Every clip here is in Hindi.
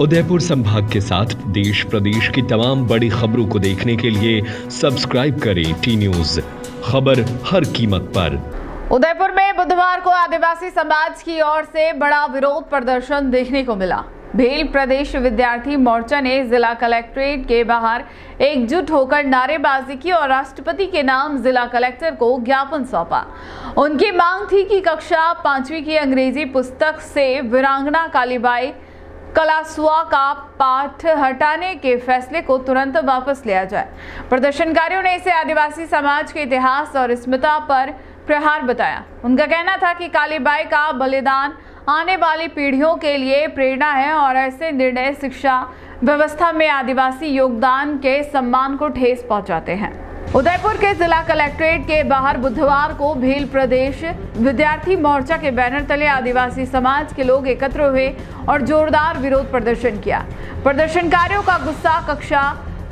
उदयपुर संभाग के साथ देश प्रदेश की तमाम बड़ी खबरों को देखने के लिए सब्सक्राइब करें टी न्यूज, खबर हर कीमत पर। उदयपुर में बुधवार को आदिवासी समाज की ओर से बड़ा विरोध प्रदर्शन देखने को मिला। भील प्रदेश विद्यार्थी मोर्चा ने जिला कलेक्ट्रेट के बाहर एकजुट होकर नारेबाजी की और राष्ट्रपति के नाम जिला कलेक्टर को ज्ञापन सौंपा। उनकी मांग थी कि कक्षा 5वीं की अंग्रेजी पुस्तक से वीरांगना कालीबाई कलासुआ का पाठ हटाने के फैसले को तुरंत वापस लिया जाए। प्रदर्शनकारियों ने इसे आदिवासी समाज के इतिहास और अस्मिता पर प्रहार बताया। उनका कहना था कि कालीबाई का बलिदान आने वाली पीढ़ियों के लिए प्रेरणा है और ऐसे निर्णय शिक्षा व्यवस्था में आदिवासी योगदान के सम्मान को ठेस पहुंचाते हैं। उदयपुर के जिला कलेक्ट्रेट के बाहर बुधवार को भील प्रदेश विद्यार्थी मोर्चा के बैनर तले आदिवासी समाज के लोग एकत्र हुए और जोरदार विरोध प्रदर्शन किया। प्रदर्शनकारियों का गुस्सा कक्षा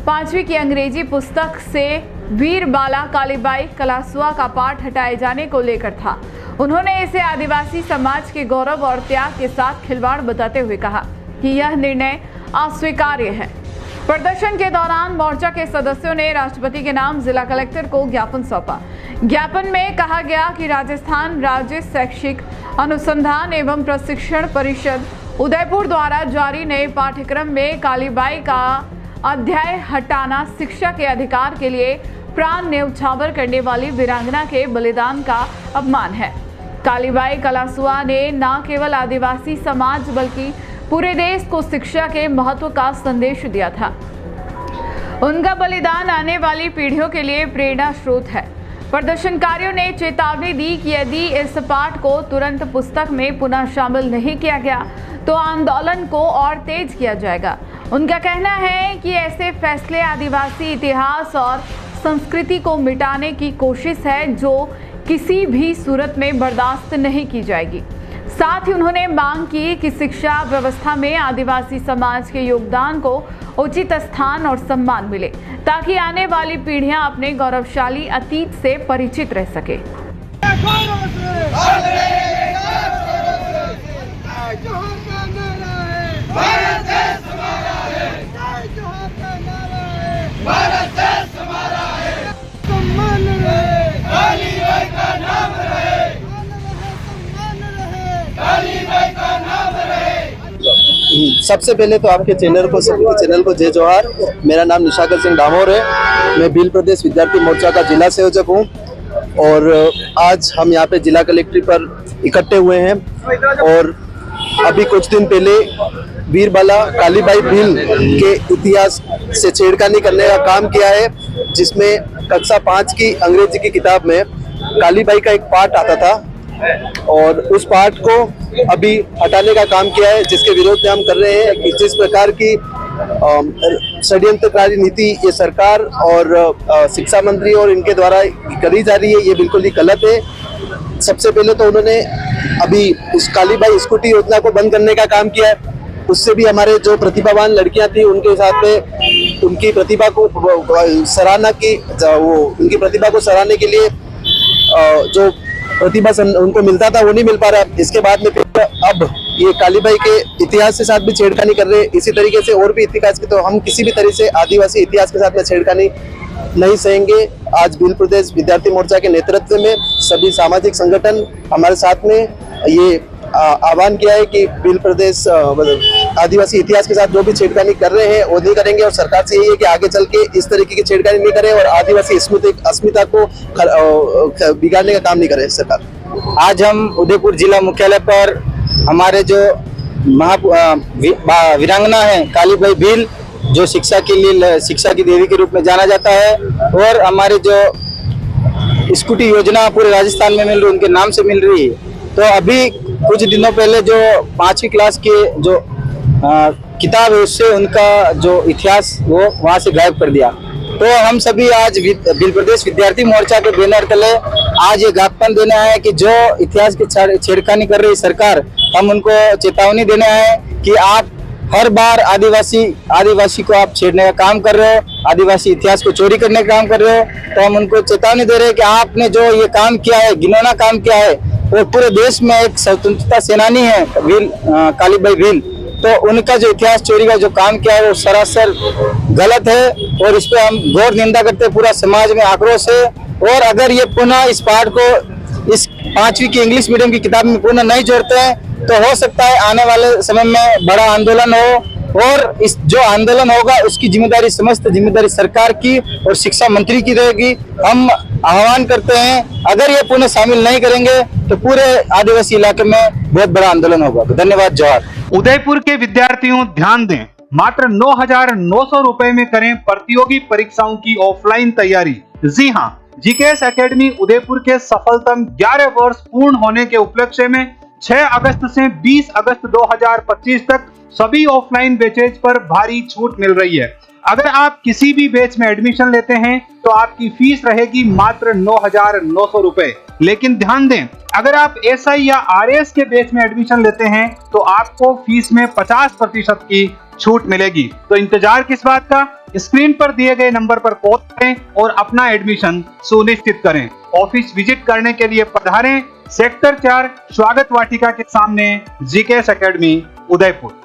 5वीं की अंग्रेजी पुस्तक से वीर बाला कालीबाई कलासुआ का पाठ हटाए जाने को लेकर था। उन्होंने इसे आदिवासी समाज के गौरव और त्याग के साथ खिलवाड़ बताते हुए कहा कि यह निर्णय अस्वीकार्य है। प्रदर्शन के दौरान मोर्चा के सदस्यों ने राष्ट्रपति के नाम जिला कलेक्टर को ज्ञापन सौंपा। ज्ञापन में कहा गया कि राजस्थान राज्य शैक्षिक अनुसंधान एवं प्रशिक्षण परिषद उदयपुर द्वारा जारी नए पाठ्यक्रम में कालीबाई का अध्याय हटाना शिक्षा के अधिकार के लिए प्राण न्यौछावर करने वाली वीरांगना के बलिदान का अपमान है। कालीबाई कलासुआ ने न केवल आदिवासी समाज बल्कि पूरे देश को शिक्षा के महत्व का संदेश दिया था। उनका बलिदान आने वाली पीढ़ियों के लिए प्रेरणा स्रोत है। प्रदर्शनकारियों ने चेतावनी दी कि यदि इस पाठ को तुरंत पुस्तक में पुनः शामिल नहीं किया गया तो आंदोलन को और तेज किया जाएगा। उनका कहना है कि ऐसे फैसले आदिवासी इतिहास और संस्कृति को मिटाने की कोशिश है जो किसी भी सूरत में बर्दाश्त नहीं की जाएगी। साथ ही उन्होंने मांग की कि शिक्षा व्यवस्था में आदिवासी समाज के योगदान को उचित स्थान और सम्मान मिले ताकि आने वाली पीढ़ियां अपने गौरवशाली अतीत से परिचित रह सके। सबसे पहले तो आपके चैनल को जय जोहार। मेरा नाम निशाकर सिंह डामोर है। मैं भील प्रदेश विद्यार्थी मोर्चा का जिला संयोजक हूं और आज हम यहां पे जिला कलेक्ट्रेट पर इकट्ठे हुए हैं और अभी कुछ दिन पहले वीर बाला कालीबाई भील के इतिहास से छेड़खानी करने का काम किया है, जिसमें कक्षा 5 की अंग्रेजी की किताब में कालीबाई का एक पाठ आता था और उस पाठ को अभी हटाने का काम किया है, जिसके विरोध में हम कर रहे हैं कि जिस प्रकार की षड्यंत्रकारी नीति ये सरकार और शिक्षा मंत्री और इनके द्वारा करी जा रही है, ये बिल्कुल ही गलत है। सबसे पहले तो उन्होंने अभी उस कालीबाई स्कूटी योजना को बंद करने का काम किया है। उससे भी हमारे जो प्रतिभावान लड़कियां थी उनके साथ में उनकी प्रतिभा को सराहना की, उनकी प्रतिभा को सराहने के लिए जो प्रतिभा उनको मिलता था वो नहीं मिल पा रहा। इसके बाद में फिर अब ये कालीबाई के इतिहास के साथ भी छेड़खानी कर रहे हैं। इसी तरीके से और भी इतिहास की, तो हम किसी भी तरह से आदिवासी इतिहास के साथ में छेड़खानी नहीं सहेंगे। आज भील प्रदेश विद्यार्थी मोर्चा के नेतृत्व में सभी सामाजिक संगठन हमारे साथ में ये आह्वान किया है कि भील प्रदेश आदिवासी इतिहास के साथ जो भी छेड़खानी कर रहे हैं वो नहीं करेंगे और सरकार से यही है कि आगे चल के इस तरीके की छेड़खानी नहीं करे और आदिवासी अस्मिता को बिगाड़ने का काम नहीं करे सरकार। आज हम उदयपुर जिला मुख्यालय पर हमारे जो वीरांगना है कालीबाई भील, जो शिक्षा के लिए शिक्षा की देवी के रूप में जाना जाता है, और हमारे जो स्कूटी योजना पूरे राजस्थान में मिल रही है, उनके नाम से मिल रही है। तो अभी कुछ दिनों पहले जो 5वीं क्लास के जो किताब है उससे उनका जो इतिहास वो वहां से गायब कर दिया। तो हम सभी आज भील प्रदेश विद्यार्थी मोर्चा के बैनर तले आज ये ज्ञापन देने आए कि जो इतिहास की छेड़खानी कर रही सरकार, हम उनको चेतावनी देने आए कि आप हर बार आदिवासी को आप छेड़ने का काम कर रहे हो, आदिवासी इतिहास को चोरी करने का काम कर रहे हो। तो हम उनको चेतावनी दे रहे हैं कि आपने जो ये काम किया है, घिनौना काम किया है, वो पूरे देश में एक स्वतंत्रता सेनानी है कालीबाई भील, तो उनका जो इतिहास चोरी का जो काम किया है वो सरासर गलत है और इस पे हम घोर निंदा करते हैं। पूरा समाज में आक्रोश है और अगर ये पुनः इस पाठ को इस 5वीं की इंग्लिश मीडियम की किताब में पुनः नहीं जोड़ते हैं तो हो सकता है आने वाले समय में बड़ा आंदोलन हो और इस जो आंदोलन होगा उसकी जिम्मेदारी समस्त जिम्मेदारी सरकार की और शिक्षा मंत्री की रहेगी। हम आह्वान करते हैं अगर ये पुनः शामिल नहीं करेंगे तो पूरे आदिवासी इलाके में बहुत बड़ा आंदोलन होगा। धन्यवाद। जोहार। उदयपुर के विद्यार्थियों ध्यान दें, मात्र 9,900 रुपए में करें प्रतियोगी परीक्षाओं की ऑफलाइन तैयारी। जी हां, जीकेएस एकेडमी उदयपुर के सफलतम 11 वर्ष पूर्ण होने के उपलक्ष्य में 6 अगस्त से 20 अगस्त 2025 तक सभी ऑफलाइन बैचेज पर भारी छूट मिल रही है। अगर आप किसी भी बैच में एडमिशन लेते हैं तो आपकी फीस रहेगी मात्र 9,900 रुपए। लेकिन ध्यान दें, अगर आप एसआई या आरएस के बैच में एडमिशन लेते हैं तो आपको फीस में 50% की छूट मिलेगी। तो इंतजार किस बात का, स्क्रीन पर दिए गए नंबर पर कॉल करें और अपना एडमिशन सुनिश्चित करें। ऑफिस विजिट करने के लिए पधारें, सेक्टर 4 स्वागत वाटिका के सामने, जीकेएस एकेडमी उदयपुर।